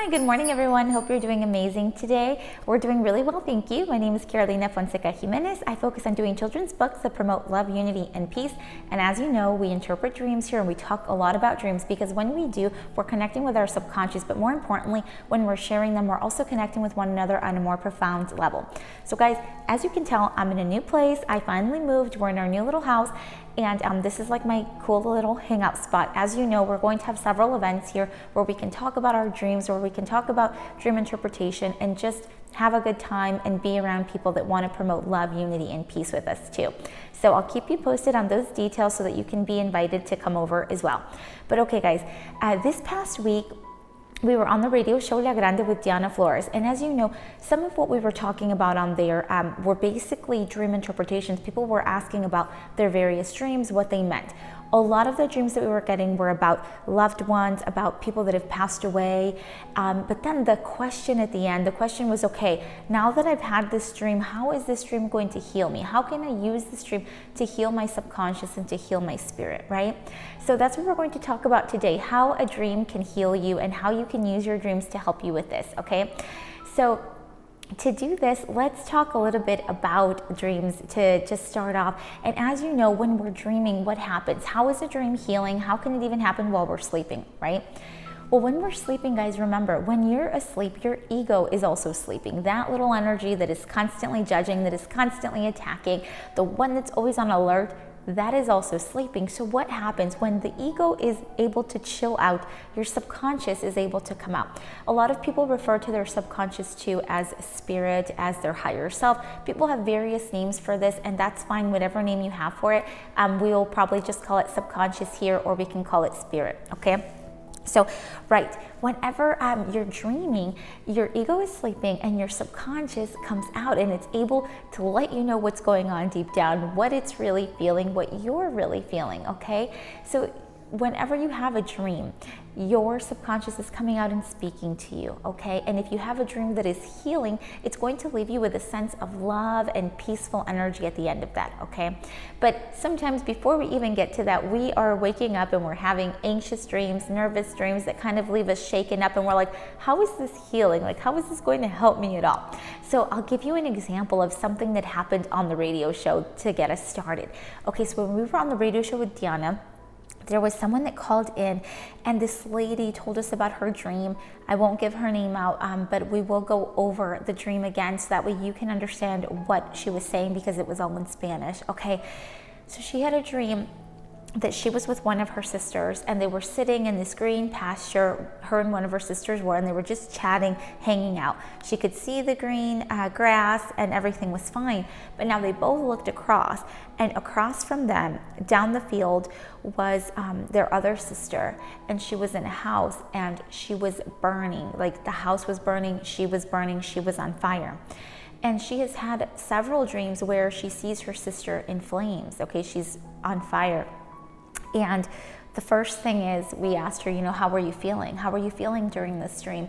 Hi, good morning everyone. Hope you're doing amazing today. We're doing really well, thank you. My name is Carolina Fonseca Jimenez. I focus on doing children's books that promote love, unity, and peace. And as you know, we interpret dreams here and we talk a lot about dreams because when we do, we're connecting with our subconscious, but more importantly, when we're sharing them, we're also connecting with one another on a more profound level. So guys, as you can tell, I'm in a new place. I finally moved. We're in our new little house. And this is like my cool little hangout spot. As you know, we're going to have several events here where we can talk about our dreams, where we can talk about dream interpretation and just have a good time and be around people that want to promote love, unity, and peace with us too. So I'll keep you posted on those details so that you can be invited to come over as well. But okay guys, this past week, we were on the radio show Grande with Diana Flores. And as you know, some of what we were talking about on there were basically dream interpretations. People were asking about their various dreams, what they meant. A lot of the dreams that we were getting were about loved ones, about people that have passed away. But then the question at the end, the question was, okay, now that I've had this dream, how is this dream going to heal me? How can I use this dream to heal my subconscious and to heal my spirit, right? So that's what we're going to talk about today, how a dream can heal you and how you can use your dreams to help you with this, okay? So to do this, let's talk a little bit about dreams to just start off. And as you know, when we're dreaming, what happens? How is a dream healing? How can it even happen while we're sleeping, right? Well, when we're sleeping, guys, remember, when you're asleep, your ego is also sleeping. That little energy that is constantly judging, that is constantly attacking, the one that's always on alert, that is also sleeping. So what happens when the ego is able to chill out, your subconscious is able to come out. A lot of people refer to their subconscious too as spirit, as their higher self. People have various names for this, and that's fine, whatever name you have for it. We'll probably just call it subconscious here, or we can call it spirit, okay? So, right, whenever you're dreaming, your ego is sleeping and your subconscious comes out and it's able to let you know what's going on deep down, what it's really feeling, what you're really feeling, okay? So whenever you have a dream, your subconscious is coming out and speaking to you, okay? And if you have a dream that is healing, it's going to leave you with a sense of love and peaceful energy at the end of that, okay? But sometimes before we even get to that, we are waking up and we're having anxious dreams, nervous dreams that kind of leave us shaken up and we're like, how is this healing? Like, how is this going to help me at all? So I'll give you an example of something that happened on the radio show to get us started. Okay, so when we were on the radio show with Diana, there was someone that called in and this lady told us about her dream. I won't give her name out, but we will go over the dream again so that way you can understand what she was saying because it was all in Spanish, okay? So she had a dream that she was with one of her sisters and they were sitting in this green pasture, her and one of her sisters were, and they were just chatting, hanging out. She could see the green grass and everything was fine, but now they both looked across, and across from them, down the field, was their other sister, and she was in a house and she was burning, like the house was burning, she was on fire. And she has had several dreams where she sees her sister in flames, okay, she's on fire. And the first thing is we asked her, you know, how were you feeling? How were you feeling during this dream?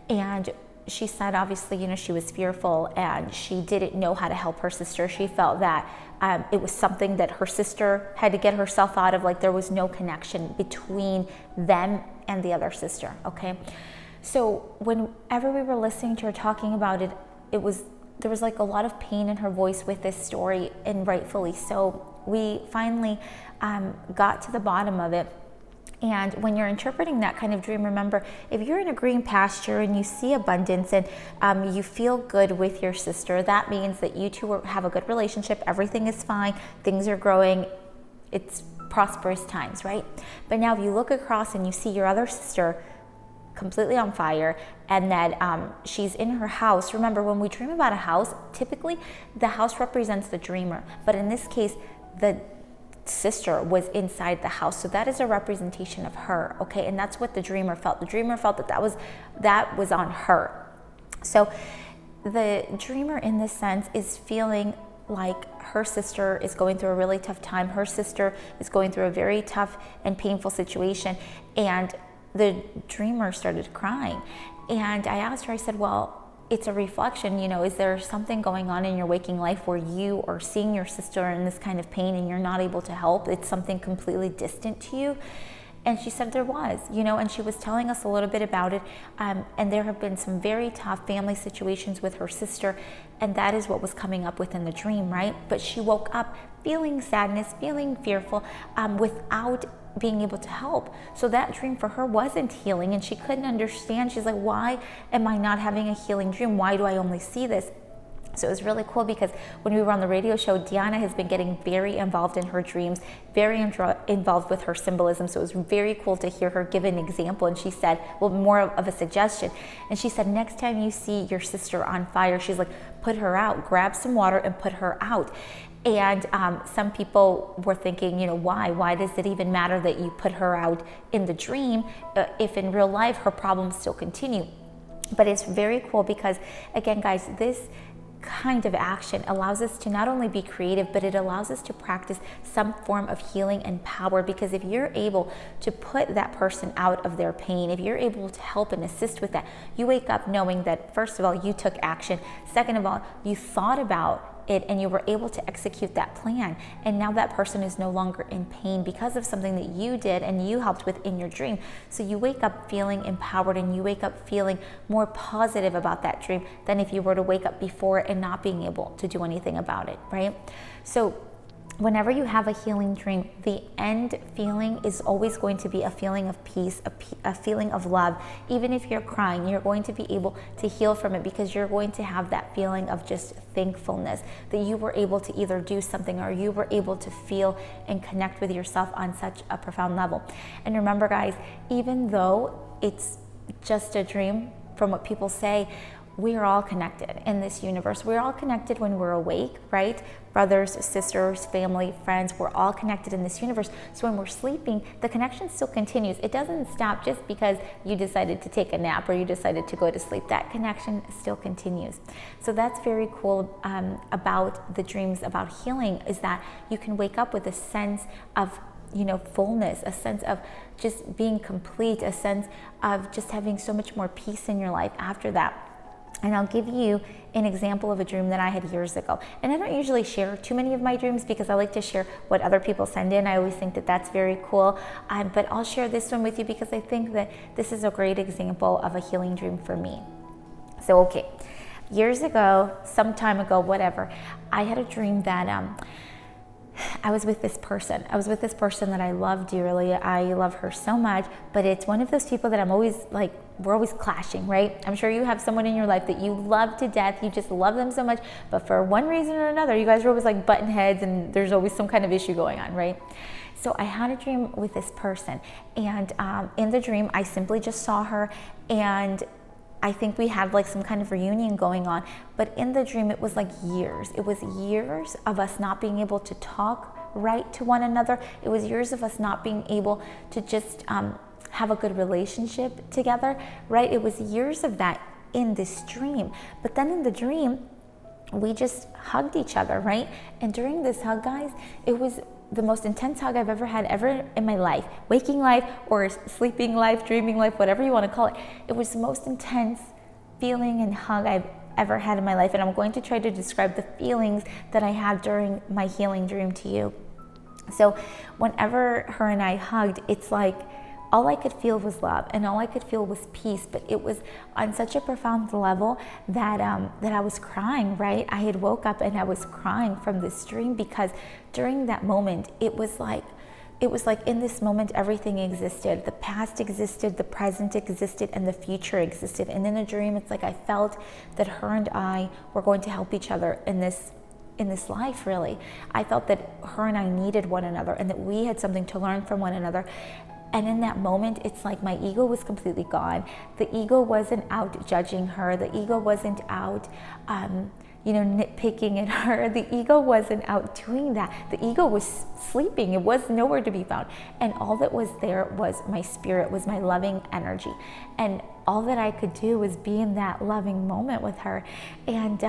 And she said, obviously, you know, she was fearful and she didn't know how to help her sister. She felt that it was something that her sister had to get herself out of, like there was no connection between them and the other sister, okay? So whenever we were listening to her talking about it, there was like a lot of pain in her voice with this story, and rightfully so. We finally got to the bottom of it. And when you're interpreting that kind of dream, remember, if you're in a green pasture and you see abundance and you feel good with your sister, that means that you two have a good relationship, everything is fine, things are growing, it's prosperous times, right? But now if you look across and you see your other sister completely on fire, and that she's in her house. Remember, when we dream about a house, typically the house represents the dreamer, but in this case, the sister was inside the house, so that is a representation of her, okay? And that's what the dreamer felt. The dreamer felt that was on her. So the dreamer in this sense is feeling like her sister is going through a really tough time. Her sister is going through a very tough and painful situation, and the dreamer started crying. And I asked her, I said, well, it's a reflection, you know, is there something going on in your waking life where you are seeing your sister in this kind of pain and you're not able to help? It's something completely distant to you. And she said there was, and she was telling us a little bit about it. And there have been some very tough family situations with her sister, and that is what was coming up within the dream, right? But she woke up feeling sadness, feeling fearful, without being able to help. So that dream for her wasn't healing, and she couldn't understand. She's like, why am I not having a healing dream? Why do I only see this? So it was really cool because when we were on the radio show, Diana has been getting very involved in her dreams, very involved with her symbolism. So it was very cool to hear her give an example. And she said, well, more of a suggestion. And she said, next time you see your sister on fire, she's like, put her out, grab some water and put her out. And some people were thinking, why does it even matter that you put her out in the dream if in real life her problems still continue? But it's very cool because, again, guys, this kind of action allows us to not only be creative, but it allows us to practice some form of healing and power. Because if you're able to put that person out of their pain, if you're able to help and assist with that, you wake up knowing that, first of all, you took action. Second of all, you thought about it and you were able to execute that plan. And now that person is no longer in pain because of something that you did and you helped with in your dream. So you wake up feeling empowered, and you wake up feeling more positive about that dream than if you were to wake up before and not being able to do anything about it, right? So whenever you have a healing dream, the end feeling is always going to be a feeling of peace, a feeling of love. Even if you're crying, you're going to be able to heal from it because you're going to have that feeling of just thankfulness that you were able to either do something or you were able to feel and connect with yourself on such a profound level. And remember, guys, even though it's just a dream, from what people say, we're all connected in this universe. We're all connected when we're awake, right? Brothers, sisters, family, friends, we're all connected in this universe. So when we're sleeping, the connection still continues. It doesn't stop just because you decided to take a nap or you decided to go to sleep. That connection still continues. So that's very cool about the dreams about healing, is that you can wake up with a sense of fullness, a sense of just being complete, a sense of just having so much more peace in your life after that. And I'll give you an example of a dream that I had years ago. And I don't usually share too many of my dreams because I like to share what other people send in. I always think that that's very cool. But I'll share this one with you because I think that this is a great example of a healing dream for me. So, okay, years ago, some time ago, whatever, I had a dream that I was with this person. I was with this person that I love dearly. I love her so much, but it's one of those people that I'm always like, we're always clashing, right? I'm sure you have someone in your life that you love to death. You just love them so much, but for one reason or another, you guys are always like button heads and there's always some kind of issue going on, right? So I had a dream with this person, and in the dream, I simply just saw her, and I think we had like some kind of reunion going on, but in the dream, it was like years. It was years of us not being able to talk right to one another. It was years of us not being able to just have a good relationship together, right? It was years of that in this dream. But then in the dream, we just hugged each other, right? And during this hug, guys, it was the most intense hug I've ever had in my life, waking life or sleeping life, dreaming life, whatever you want to call it. It was the most intense feeling and hug I've ever had in my life. And I'm going to try to describe the feelings that I had during my healing dream to you. So whenever her and I hugged, it's like all I could feel was love and all I could feel was peace, but it was on such a profound level that I was crying, right? I had woke up and I was crying from this dream because during that moment, it was like in this moment, everything existed. The past existed, the present existed, and the future existed. And in the dream, it's like I felt that her and I were going to help each other in this life, really. I felt that her and I needed one another and that we had something to learn from one another. And in that moment, it's like my ego was completely gone. The ego wasn't out judging her. The ego wasn't out, nitpicking at her. The ego wasn't out doing that. The ego was sleeping. It was nowhere to be found. And all that was there was my spirit, was my loving energy. And all that I could do was be in that loving moment with her. And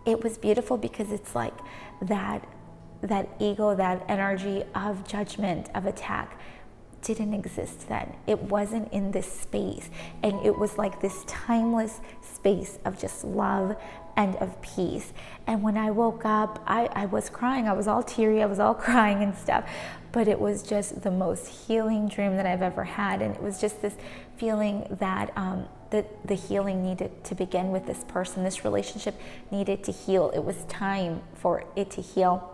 it was beautiful because it's like that ego, that energy of judgment, of attack, didn't exist then. It wasn't in this space. And it was like this timeless space of just love and of peace. And when I woke up, I was crying. I was all teary. I was all crying and stuff. But it was just the most healing dream that I've ever had. And it was just this feeling that that the healing needed to begin with this person. This relationship needed to heal. It was time for it to heal.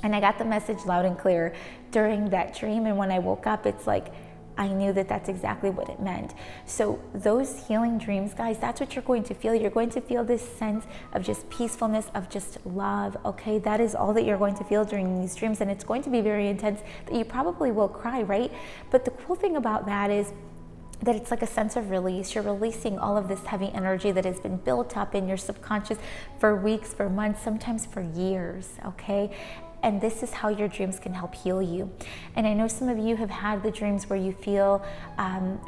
And I got the message loud and clear during that dream. And when I woke up, it's like, I knew that that's exactly what it meant. So those healing dreams, guys, that's what you're going to feel. You're going to feel this sense of just peacefulness, of just love, okay? That is all that you're going to feel during these dreams. And it's going to be very intense that you probably will cry, right? But the cool thing about that is that it's like a sense of release. You're releasing all of this heavy energy that has been built up in your subconscious for weeks, for months, sometimes for years, okay? And this is how your dreams can help heal you. And I know some of you have had the dreams where you feel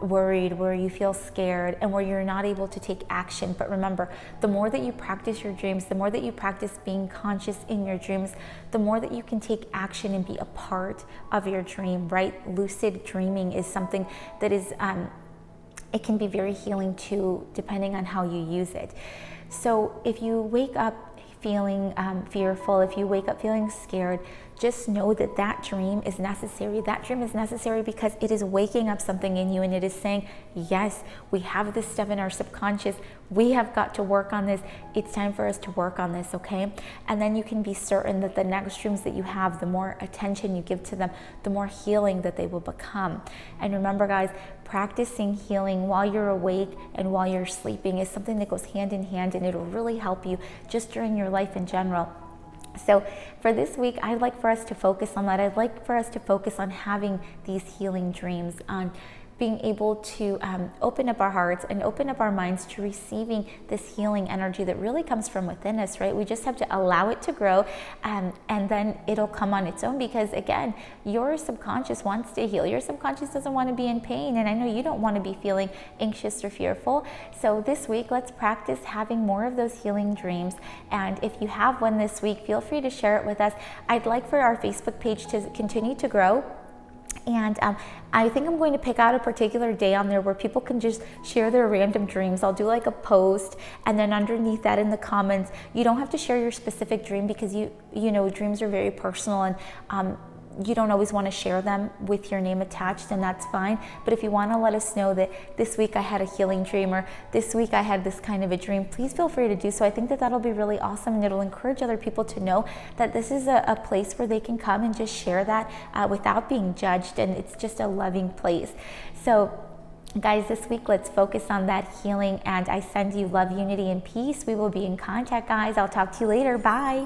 worried, where you feel scared, and where you're not able to take action. But remember, the more that you practice your dreams, the more that you practice being conscious in your dreams, the more that you can take action and be a part of your dream, right? Lucid dreaming is something that is, it can be very healing too, depending on how you use it. So if you wake up feeling fearful, if you wake up feeling scared, just know that that dream is necessary. That dream is necessary because it is waking up something in you, and it is saying, yes, we have this stuff in our subconscious. We have got to work on this. It's time for us to work on this, okay? And then you can be certain that the next dreams that you have, the more attention you give to them, the more healing that they will become. And remember, guys, practicing healing while you're awake and while you're sleeping is something that goes hand in hand, and it'll really help you just during your life in general. So for this week, I'd like for us to focus on that. I'd like for us to focus on having these healing dreams, on being able to open up our hearts and open up our minds to receiving this healing energy that really comes from within us, right? We just have to allow it to grow, and then it'll come on its own, because again, your subconscious wants to heal. Your subconscious doesn't want to be in pain, and I know you don't want to be feeling anxious or fearful. So this week, let's practice having more of those healing dreams. And if you have one this week, feel free to share it with us. I'd like for our Facebook page to continue to grow. And I think I'm going to pick out a particular day on there where people can just share their random dreams. I'll do like a post, and then underneath that in the comments, you don't have to share your specific dream, because you know, dreams are very personal, and you don't always want to share them with your name attached, and that's fine. But if you want to let us know that this week I had a healing dream, or this week I had this kind of a dream, please feel free to do so. I think that that'll be really awesome, and it'll encourage other people to know that this is a place where they can come and just share that without being judged, and it's just a loving place. So guys, this week, let's focus on that healing, and I send you love, unity, and peace. We will be in contact, guys. I'll talk to you later. Bye.